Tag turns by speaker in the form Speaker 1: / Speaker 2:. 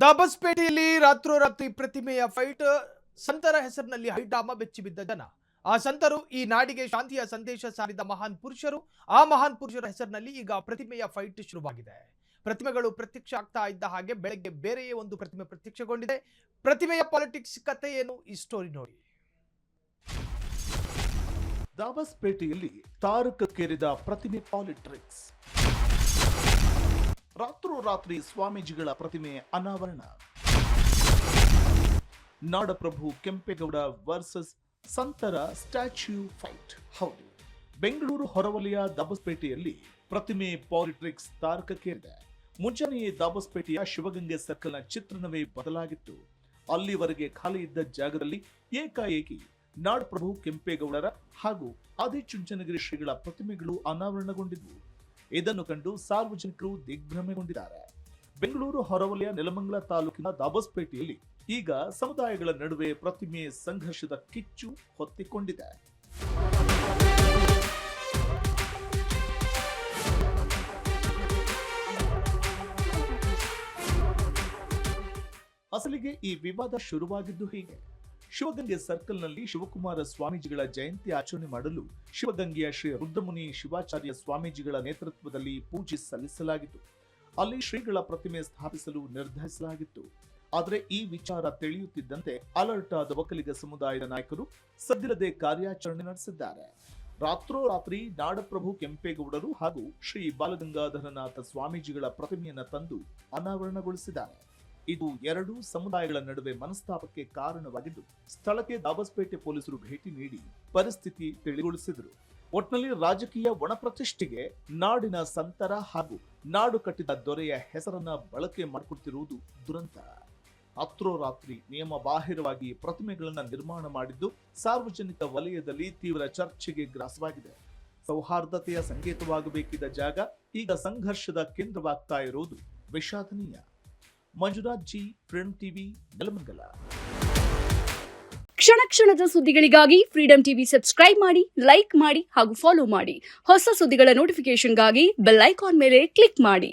Speaker 1: ದಾಬಸ್ಪೇಟೆಯಲ್ಲಿ ರಾತ್ರೋರಾತ್ರಿ ಪ್ರತಿಮೆಯ ಫೈಟ್, ಸಂತರ ಹೆಸರಿನಲ್ಲಿ ಹೈಡ್ರಾಮಾ ಬೆಚ್ಚಿಬಿದ್ದ ಜನ. ಆ ಸಂತರು ಈ ನಾಡಿಗೆ ಶಾಂತಿಯ ಸಂದೇಶ ಸಾರಿದ ಮಹಾನ್ ಪುರುಷರು. ಆ ಮಹಾನ್ ಪುರುಷರ ಹೆಸರಿನಲ್ಲಿ ಈಗ ಪ್ರತಿಮೆಯ ಫೈಟ್ ಶುರುವಾಗಿದೆ. ಪ್ರತಿಮೆಗಳು ಪ್ರತ್ಯಕ್ಷ ಆಗ್ತಾ ಇದ್ದ ಹಾಗೆ ಬೆಳಗ್ಗೆ ಬೇರೆಯೇ ಒಂದು ಪ್ರತಿಮೆ ಪ್ರತ್ಯಕ್ಷಗೊಂಡಿದೆ. ಪ್ರತಿಮೆಯ ಪಾಲಿಟಿಕ್ಸ್ ಕಥೆ ಏನು, ಈ ಸ್ಟೋರಿ ನೋಡಿ.
Speaker 2: ದಾಬಸ್ಪೇಟೆಯಲ್ಲಿ ತಾರಕಕ್ಕೇರಿದ ಪ್ರತಿಮೆ ಪಾಲಿಟಿಕ್ಸ್. ರಾತ್ರೋರಾತ್ರಿ ಸ್ವಾಮೀಜಿಗಳ ಪ್ರತಿಮೆ ಅನಾವರಣ. ನಾಡಪ್ರಭು ಕೆಂಪೇಗೌಡ ವರ್ಸಸ್ ಸಂತರ ಸ್ಟ್ಯಾಚ್ಯೂ ಫೈಟ್. ಹೌದು, ಬೆಂಗಳೂರು ಹೊರವಲಯ ದಾಬಸ್ಪೇಟೆಯಲ್ಲಿ ಪ್ರತಿಮೆ ಪಾಲಿಟಿಕ್ಸ್ ತಾರಕಕ್ಕೇರಿದೆ. ಮುಂಜಾನೆಯೇ ದಾಬಸ್ಪೇಟೆಯ ಶಿವಗಂಗೆ ಸರ್ಕಲ್ನ ಚಿತ್ರಣವೇ ಬದಲಾಗಿತ್ತು. ಅಲ್ಲಿವರೆಗೆ ಖಾಲಿ ಇದ್ದ ಜಾಗದಲ್ಲಿ ಏಕಾಏಕಿ ನಾಡಪ್ರಭು ಕೆಂಪೇಗೌಡರ ಹಾಗೂ ಆದಿಚುಂಚನಗಿರಿ ಶ್ರೀಗಳ ಪ್ರತಿಮೆಗಳು ಅನಾವರಣಗೊಂಡಿದ್ವು. ಇದನ್ನು ಕಂಡು ಸಾರ್ವಜನಿಕರು ದಿಗ್ಭ್ರಮೆಗೊಂಡಿದ್ದಾರೆ. ಬೆಂಗಳೂರು ಹೊರವಲಯ ನೆಲಮಂಗಲ ತಾಲೂಕಿನ ದಾಬಸ್ಪೇಟೆಯಲ್ಲಿ ಈಗ ಸಮುದಾಯಗಳ ನಡುವೆ ಪ್ರತಿಮೆ ಸಂಘರ್ಷದ ಕಿಚ್ಚು ಹೊತ್ತಿಕೊಂಡಿದೆ. ಅಸಲಿಗೆ ಈ ವಿವಾದ ಶುರುವಾಗಿದ್ದು ಹೀಗೆ. ಶಿವಗಂಗೆ ಸರ್ಕಲ್ನಲ್ಲಿ ಶಿವಕುಮಾರ ಸ್ವಾಮೀಜಿಗಳ ಜಯಂತಿ ಆಚರಣೆ ಮಾಡಲು ಶಿವಗಂಗೆಯ ಶ್ರೀ ರುದ್ರಮುನಿ ಶಿವಾಚಾರ್ಯ ಸ್ವಾಮೀಜಿಗಳ ನೇತೃತ್ವದಲ್ಲಿ ಪೂಜೆ ಸಲ್ಲಿಸಲಾಗಿತ್ತು. ಅಲ್ಲಿ ಶ್ರೀಗಳ ಪ್ರತಿಮೆ ಸ್ಥಾಪಿಸಲು ನಿರ್ಧರಿಸಲಾಗಿತ್ತು. ಆದರೆ ಈ ವಿಚಾರ ತಿಳಿಯುತ್ತಿದ್ದಂತೆ ಅಲರ್ಟ್ ಆದ ಒಕ್ಕಲಿಗ ಸಮುದಾಯದ ನಾಯಕರು ಸದ್ದಿಲ್ಲದೆ ಕಾರ್ಯಾಚರಣೆ ನಡೆಸಿದ್ದಾರೆ. ರಾತ್ರೋರಾತ್ರಿ ನಾಡಪ್ರಭು ಕೆಂಪೇಗೌಡರು ಹಾಗೂ ಶ್ರೀ ಬಾಲಗಂಗಾಧರನಾಥ ಸ್ವಾಮೀಜಿಗಳ ಪ್ರತಿಮೆಯನ್ನು ತಂದು ಅನಾವರಣಗೊಳಿಸಿದ್ದಾರೆ. ಇದು ಎರಡೂ ಸಮುದಾಯಗಳ ನಡುವೆ ಮನಸ್ತಾಪಕ್ಕೆ ಕಾರಣವಾಗಿದ್ದು, ಸ್ಥಳಕ್ಕೆ ದಾಬಸ್ಪೇಟೆ ಪೊಲೀಸರು ಭೇಟಿ ನೀಡಿ ಪರಿಸ್ಥಿತಿ ತಿಳಿಗೊಳಿಸಿದರು. ಒಟ್ನಲ್ಲಿ ರಾಜಕೀಯ ಒಣಪ್ರತಿಷ್ಠೆಗೆ ನಾಡಿನ ಸಂತರ ಹಾಗೂ ನಾಡು ಕಟ್ಟಿದ ದೊರೆಯ ಹೆಸರನ್ನ ಬಳಕೆ ಮಾಡಿಕೊಡ್ತಿರುವುದು ದುರಂತ. ರಾತ್ರೋರಾತ್ರಿ ನಿಯಮ ಬಾಹಿರವಾಗಿ ಪ್ರತಿಮೆಗಳನ್ನ ನಿರ್ಮಾಣ ಮಾಡಿದ್ದು ಸಾರ್ವಜನಿಕ ವಲಯದಲ್ಲಿ ತೀವ್ರ ಚರ್ಚೆಗೆ ಗ್ರಾಸವಾಗಿದೆ. ಸೌಹಾರ್ದತೆಯ ಸಂಕೇತವಾಗಬೇಕಿದ್ದ ಜಾಗ ಈಗ ಸಂಘರ್ಷದ ಕೇಂದ್ರವಾಗ್ತಾ ಇರುವುದು ವಿಷಾದನೀಯ. Manjunath G, freedom TV, Nelamangala.
Speaker 3: ಕ್ಷಣ ಕ್ಷಣದ ಸುದ್ದಿಗಳಿಗಾಗಿ ಫ್ರೀಡಂ ಟಿವಿ ಸಬ್ಸ್ಕ್ರೈಬ್ ಮಾಡಿ, ಲೈಕ್ ಮಾಡಿ ಹಾಗೂ ಫಾಲೋ ಮಾಡಿ. ಹೊಸ ಸುದ್ದಿಗಳ ನೋಟಿಫಿಕೇಶನ್ಗಾಗಿ ಬೆಲ್ ಐಕಾನ್ ಮೇಲೆ ಕ್ಲಿಕ್ ಮಾಡಿ.